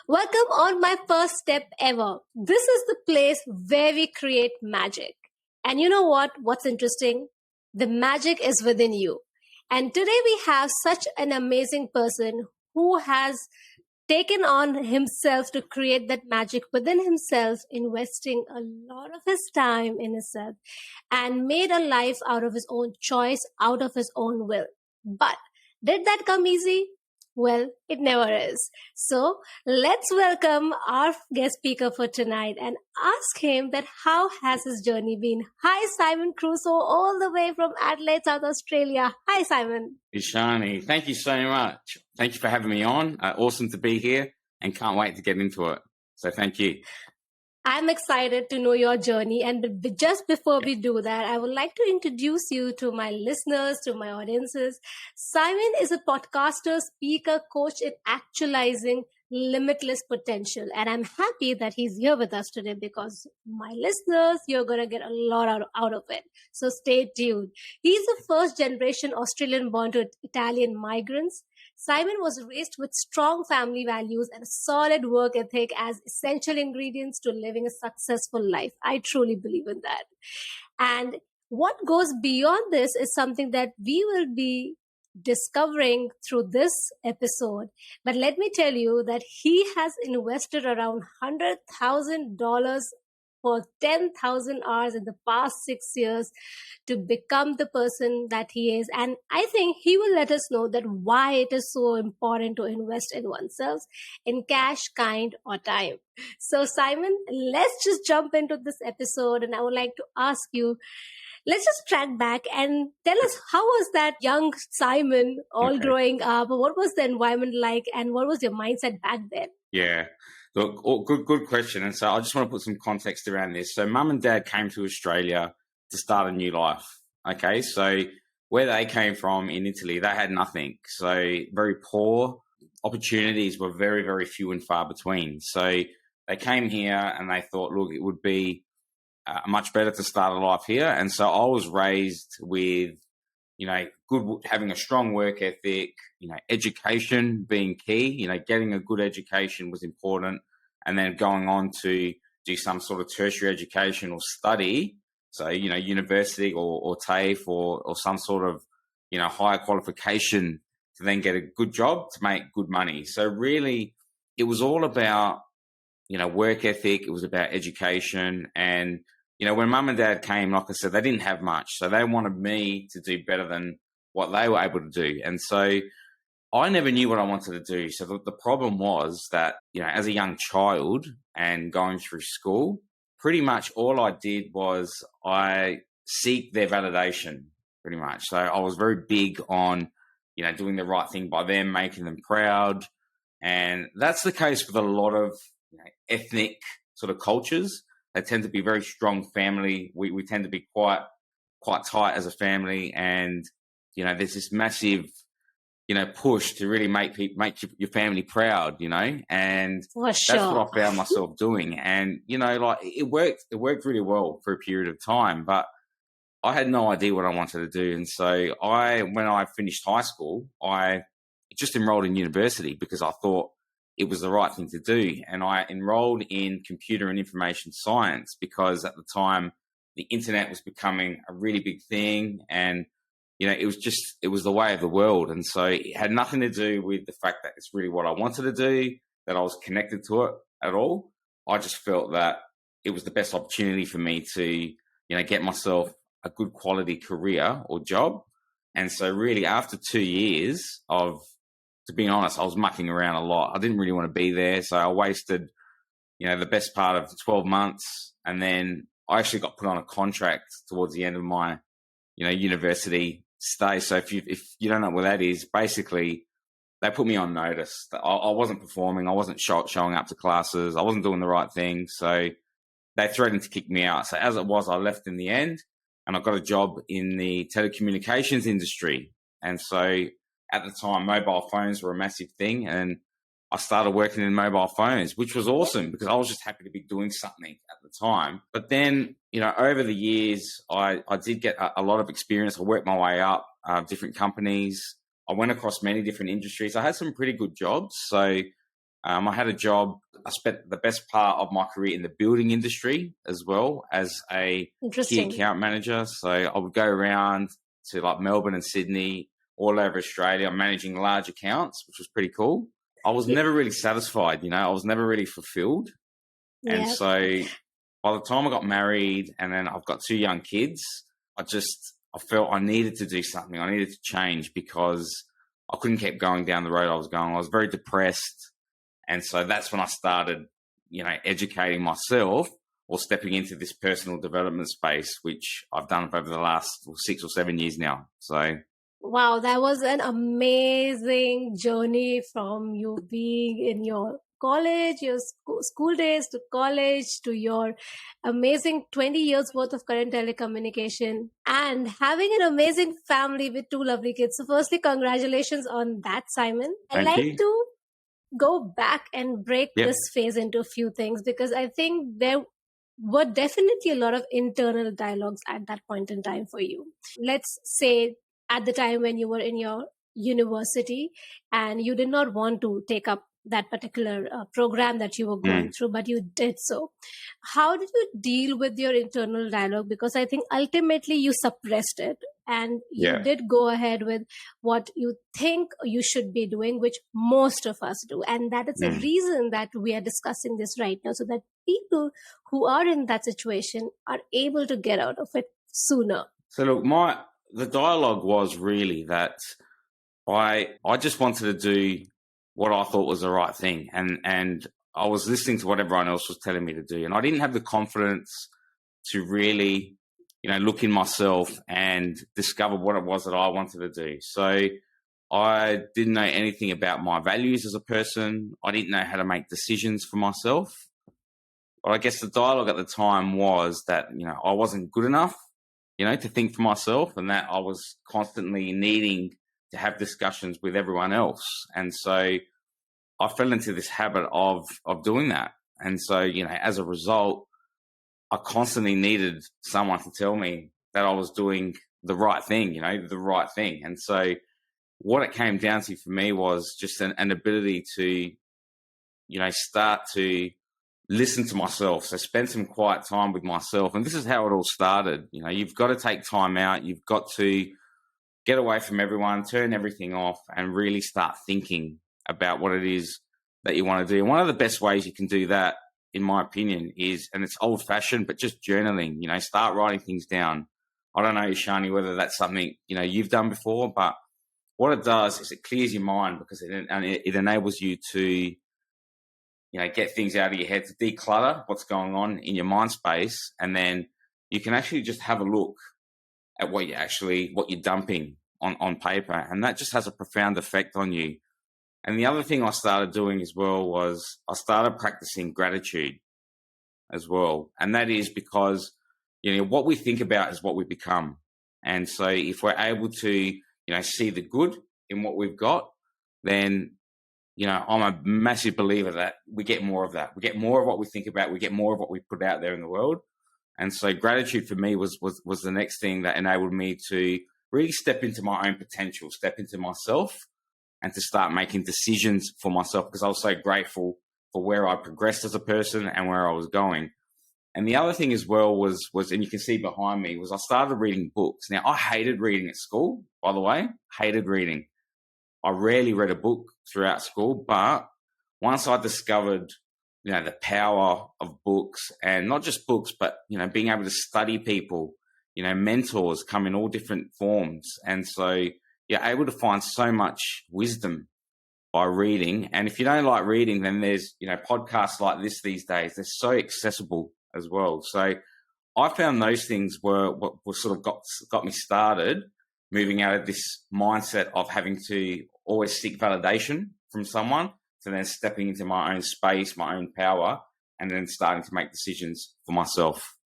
Welcome on my first step ever. This is the place where we create magic. And you know what? What's interesting? The magic is within you. And today we have such an amazing person who has taken on himself to create that magic within himself, investing a lot of his time in himself and made a life out of his own choice, out of his own will. But did that come easy? Well, it never is. So let's welcome our guest speaker for tonight and ask him that how has his journey been. Hi, Simon Crusoe, all the way from Adelaide, South Australia. Hi, Simon. Ishani, thank you so much. Thank you for having me on. Awesome to be here and can't wait to get into it. So thank you. I'm excited to know your journey. And just before we do that, I would like to introduce you to my listeners, to my audiences. Simon is a podcaster, speaker, coach in actualizing limitless potential. And I'm happy that he's here with us today because my listeners, you're going to get a lot out of it. So stay tuned. He's a first generation Australian born to Italian migrants. Simon was raised with strong family values and a solid work ethic as essential ingredients to living a successful life. I truly believe in that. And what goes beyond this is something that we will be discovering through this episode. But let me tell you that he has invested around $100,000 for 10,000 hours in the past 6 years to become the person that he is. And I think he will let us know that why it is so important to invest in oneself in cash, kind, or time. So Simon, let's just jump into this episode. And I would like to ask you, let's just track back and tell us, how was that young Simon growing up? What was the environment like? And what was your mindset back then? Yeah. Look, good question. And so I just want to put some context around this. So mum and dad came to Australia to start a new life. Okay. So where they came from in Italy, they had nothing. So very poor. Opportunities were very, very few and far between. So they came here and they thought, look, it would be much better to start a life here. And so I was raised with, having a strong work ethic, education being key, getting a good education was important. And then going on to do some sort of tertiary education or study. So, university or TAFE or some sort of, higher qualification to then get a good job to make good money. So really it was all about, work ethic. It was about education. And, when mum and dad came, like I said, they didn't have much. So they wanted me to do better than what they were able to do. And so I never knew what I wanted to do. So the problem was that, as a young child and going through school, pretty much all I did was I seek their validation, pretty much. So I was very big on, doing the right thing by them, making them proud. And that's the case with a lot of ethnic sort of cultures. They tend to be very strong family. We tend to be quite tight as a family. And, there's this massive, push to really make your family proud, and that's what I found myself doing. And, it worked really well for a period of time, but I had no idea what I wanted to do. And so when I finished high school, I just enrolled in university because I thought it was the right thing to do. And I enrolled in computer and information science because at the time the internet was becoming a really big thing. And, it was the way of the world. And so it had nothing to do with the fact that it's really what I wanted to do, that I was connected to it at all. I just felt that it was the best opportunity for me to, get myself a good quality career or job. And so really after 2 years to be honest, I was mucking around a lot. I didn't really want to be there. So I wasted, the best part of 12 months. And then I actually got put on a contract towards the end of my, university stay. So if you don't know what that is, basically they put me on notice that I wasn't performing. I wasn't showing up to classes. I wasn't doing the right thing. So they threatened to kick me out. So as it was, I left in the end and I got a job in the telecommunications industry. And so at the time, mobile phones were a massive thing. And I started working in mobile phones, which was awesome because I was just happy to be doing something at the time. But then, over the years, I did get a lot of experience. I worked my way up, different companies. I went across many different industries. I had some pretty good jobs. So I had a job. I spent the best part of my career in the building industry as well as a key Interesting. account manager. So I would go around to like Melbourne and Sydney, all over Australia, managing large accounts, which was pretty cool. I was Y- never really satisfied, I was never really fulfilled. And Yeah. so by the time I got married and then I've got 2 young kids, I felt I needed to do something. I needed to change because I couldn't keep going down the road I was going. I was very depressed. And so that's when I started, educating myself or stepping into this personal development space, which I've done over the last 6 or 7 years now. So, Wow, that was an amazing journey from you being in your college, your school days to college to your amazing 20 years worth of current telecommunication and having an amazing family with 2 lovely kids. So, firstly, congratulations on that, Simon. I'd thank like you. to go back and break this Yep. phase into a few things because I think there were definitely a lot of internal dialogues at that point in time for you. Let's say at the time when you were in your university and you did not want to take up that particular program that you were going Mm, through, but you did so. How did you deal with your internal dialogue? Because I think ultimately you suppressed it and you yeah. did go ahead with what you think you should be doing, which most of us do. And that is a Mm. reason that we are discussing this right now, so that people who are in that situation are able to get out of it sooner. So look, the dialogue was really that I just wanted to do what I thought was the right thing, and I was listening to what everyone else was telling me to do, and I didn't have the confidence to really, look in myself and discover what it was that I wanted to do. So I didn't know anything about my values as a person. I didn't know how to make decisions for myself. But I guess the dialogue at the time was that, I wasn't good enough, to think for myself, and that I was constantly needing to have discussions with everyone else. And so I fell into this habit of doing that. And so, as a result, I constantly needed someone to tell me that I was doing the right thing, the right thing. And so what it came down to for me was just an ability to, start to listen to myself. So spend some quiet time with myself. And this is how it all started. You've got to take time out. You've got to get away from everyone, turn everything off, and really start thinking about what it is that you want to do. And one of the best ways you can do that, in my opinion, is, and it's old fashioned, but just journaling, start writing things down. I don't know, Shani, whether that's something, you've done before, but what it does is it clears your mind because it enables you to, get things out of your head, to declutter what's going on in your mind space. And then you can actually just have a look at what you're dumping on paper. And that just has a profound effect on you. And the other thing I started doing as well was I started practicing gratitude as well. And that is because, what we think about is what we become. And so if we're able to, see the good in what we've got, then, I'm a massive believer that we get more of that. We get more of what we think about. We get more of what we put out there in the world. And so gratitude for me was the next thing that enabled me to really step into my own potential, step into myself, and to start making decisions for myself because I was so grateful for where I progressed as a person and where I was going. And the other thing as well was, and you can see behind me, was I started reading books. Now, I hated reading at school, by the way, hated reading. I rarely read a book throughout school, but once I discovered, the power of books, and not just books, but, being able to study people, mentors come in all different forms. And so you're able to find so much wisdom by reading. And if you don't like reading, then there's, podcasts like this these days. They're so accessible as well. So I found those things were what sort of got me started moving out of this mindset of having to always seek validation from someone to then stepping into my own space, my own power, and then starting to make decisions for myself.